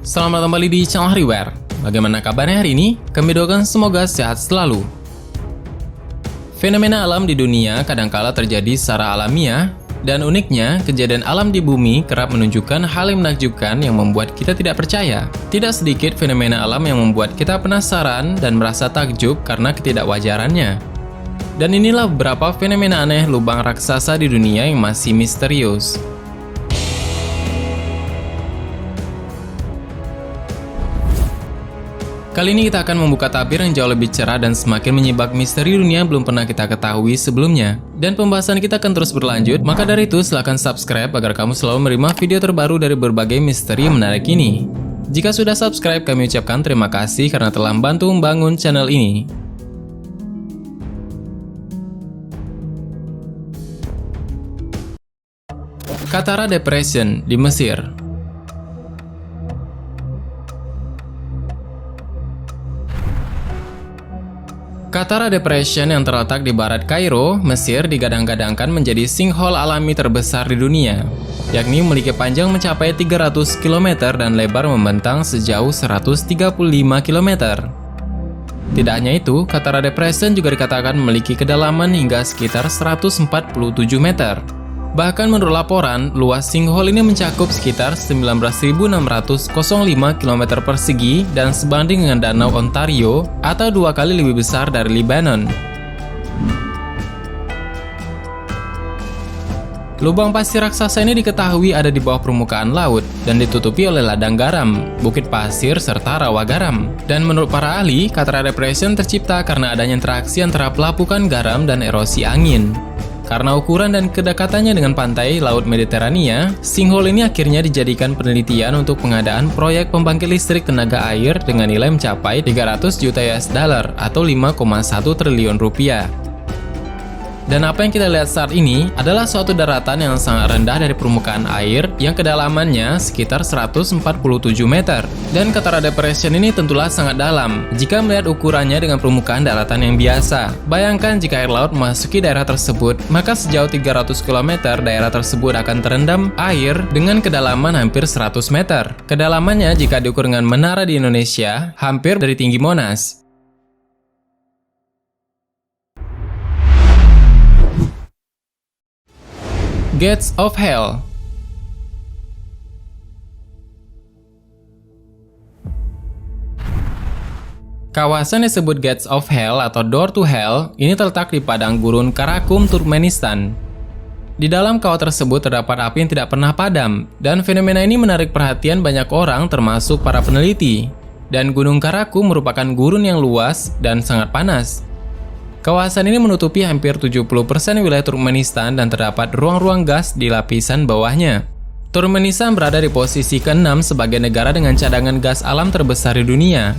Selamat kembali di channel Hariware. Bagaimana kabarnya hari ini? Kami doakan semoga sehat selalu. Fenomena alam di dunia kadangkala terjadi secara alamiah, dan uniknya, kejadian alam di bumi kerap menunjukkan hal yang menakjubkan yang membuat kita tidak percaya. Tidak sedikit fenomena alam yang membuat kita penasaran dan merasa takjub karena ketidakwajarannya. Dan inilah beberapa fenomena aneh lubang raksasa di dunia yang masih misterius. Kali ini kita akan membuka tabir yang jauh lebih cerah dan semakin menyibak misteri dunia belum pernah kita ketahui sebelumnya. Dan pembahasan kita akan terus berlanjut, maka dari itu silahkan subscribe agar kamu selalu menerima video terbaru dari berbagai misteri menarik ini. Jika sudah subscribe, kami ucapkan terima kasih karena telah membantu membangun channel ini. Qattara Depression di Mesir. Qattara Depression yang terletak di barat Kairo, Mesir digadang-gadangkan menjadi sinkhole alami terbesar di dunia, yakni memiliki panjang mencapai 300 km dan lebar membentang sejauh 135 km. Tidak hanya itu, Qattara Depression juga dikatakan memiliki kedalaman hingga sekitar 147 meter. Bahkan menurut laporan, luas sinkhole ini mencakup sekitar 19.605 km persegi dan sebanding dengan Danau Ontario atau 2 kali lebih besar dari Lebanon. Lubang pasir raksasa ini diketahui ada di bawah permukaan laut dan ditutupi oleh ladang garam, bukit pasir, serta rawa garam. Dan menurut para ahli, Qattara Depression tercipta karena adanya interaksi antara pelapukan garam dan erosi angin. Karena ukuran dan kedekatannya dengan pantai Laut Mediterania, sinkhole ini akhirnya dijadikan penelitian untuk pengadaan proyek pembangkit listrik tenaga air dengan nilai mencapai 300 juta US dollar atau 5,1 triliun rupiah. Dan apa yang kita lihat saat ini adalah suatu daratan yang sangat rendah dari permukaan air yang kedalamannya sekitar 147 meter. Dan Qattara Depression ini tentulah sangat dalam jika melihat ukurannya dengan permukaan daratan yang biasa. Bayangkan jika air laut memasuki daerah tersebut, maka sejauh 300 km daerah tersebut akan terendam air dengan kedalaman hampir 100 meter. Kedalamannya jika diukur dengan menara di Indonesia, hampir dari tinggi Monas. Gates of Hell. Kawasan disebut Gates of Hell atau Door to Hell ini terletak di padang gurun Karakum, Turkmenistan. Di dalam kawah tersebut terdapat api yang tidak pernah padam, dan fenomena ini menarik perhatian banyak orang termasuk para peneliti. Dan Gunung Karakum merupakan gurun yang luas dan sangat panas. Kawasan ini menutupi hampir 70% wilayah Turkmenistan dan terdapat ruang-ruang gas di lapisan bawahnya. Turkmenistan berada di posisi ke-6 sebagai negara dengan cadangan gas alam terbesar di dunia.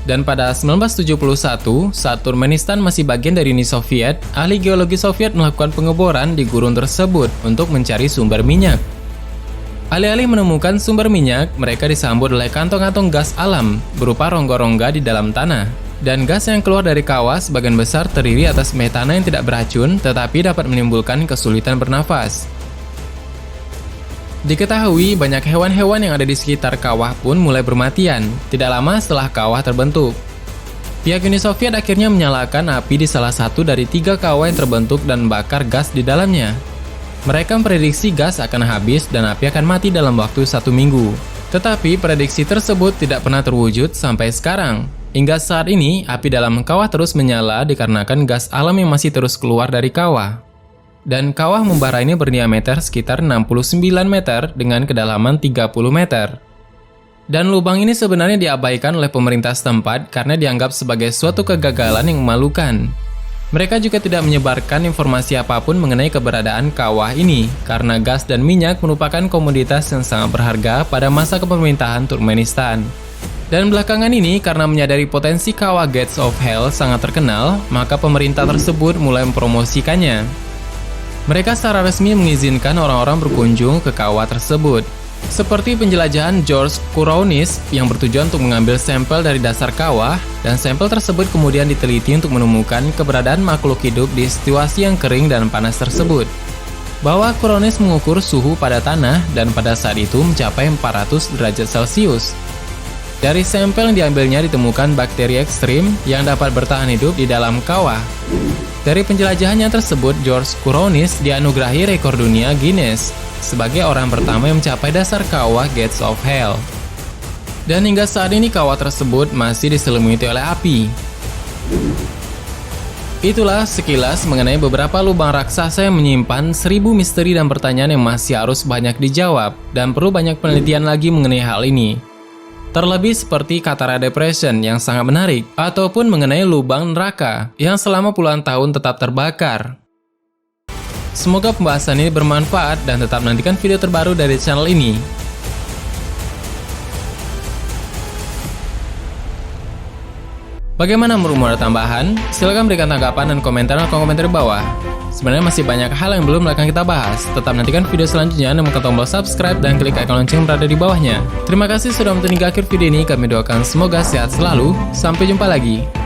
Dan pada 1971, saat Turkmenistan masih bagian dari Uni Soviet, ahli geologi Soviet melakukan pengeboran di gurun tersebut untuk mencari sumber minyak. Alih-alih menemukan sumber minyak, mereka disambut oleh kantong-kantong gas alam berupa rongga-rongga di dalam tanah. Dan gas yang keluar dari kawah sebagian besar terdiri atas metana yang tidak beracun tetapi dapat menimbulkan kesulitan bernafas. Diketahui banyak hewan-hewan yang ada di sekitar kawah pun mulai bermatian, tidak lama setelah kawah terbentuk. Pihak Uni Soviet akhirnya menyalakan api di salah satu dari 3 kawah yang terbentuk dan membakar gas di dalamnya. Mereka memprediksi gas akan habis dan api akan mati dalam waktu 1 minggu. Tetapi prediksi tersebut tidak pernah terwujud sampai sekarang. Hingga saat ini, api dalam kawah terus menyala dikarenakan gas alam yang masih terus keluar dari kawah. Dan kawah membara ini berdiameter sekitar 69 meter dengan kedalaman 30 meter. Dan lubang ini sebenarnya diabaikan oleh pemerintah setempat karena dianggap sebagai suatu kegagalan yang memalukan. Mereka juga tidak menyebarkan informasi apapun mengenai keberadaan kawah ini, karena gas dan minyak merupakan komoditas yang sangat berharga pada masa kepemerintahan Turkmenistan. Dan belakangan ini, karena menyadari potensi kawah Gates of Hell sangat terkenal, maka pemerintah tersebut mulai mempromosikannya. Mereka secara resmi mengizinkan orang-orang berkunjung ke kawah tersebut. Seperti penjelajahan George Kourounis yang bertujuan untuk mengambil sampel dari dasar kawah, dan sampel tersebut kemudian diteliti untuk menemukan keberadaan makhluk hidup di situasi yang kering dan panas tersebut. Bahwa Kourounis mengukur suhu pada tanah dan pada saat itu mencapai 400 derajat Celcius. Dari sampel yang diambilnya ditemukan bakteri ekstrim yang dapat bertahan hidup di dalam kawah. Dari penjelajahannya tersebut, George Kourounis dianugerahi rekor dunia Guinness sebagai orang pertama yang mencapai dasar kawah Gates of Hell. Dan hingga saat ini kawah tersebut masih diselimuti oleh api. Itulah sekilas mengenai beberapa lubang raksasa yang menyimpan 1000 misteri dan pertanyaan yang masih harus banyak dijawab, dan perlu banyak penelitian lagi mengenai hal ini. Terlebih seperti Katara Depression yang sangat menarik, ataupun mengenai lubang neraka yang selama puluhan tahun tetap terbakar. Semoga pembahasan ini bermanfaat dan tetap nantikan video terbaru dari channel ini. Bagaimana menurutmu, ada tambahan? Silahkan berikan tanggapan dan komentar di kolom komentar di bawah. Sebenarnya masih banyak hal yang belum akan kita bahas. Tetap nantikan video selanjutnya dan tekan tombol subscribe dan klik icon lonceng yang berada di bawahnya. Terima kasih sudah menonton hingga akhir video ini. Kami doakan semoga sehat selalu. Sampai jumpa lagi.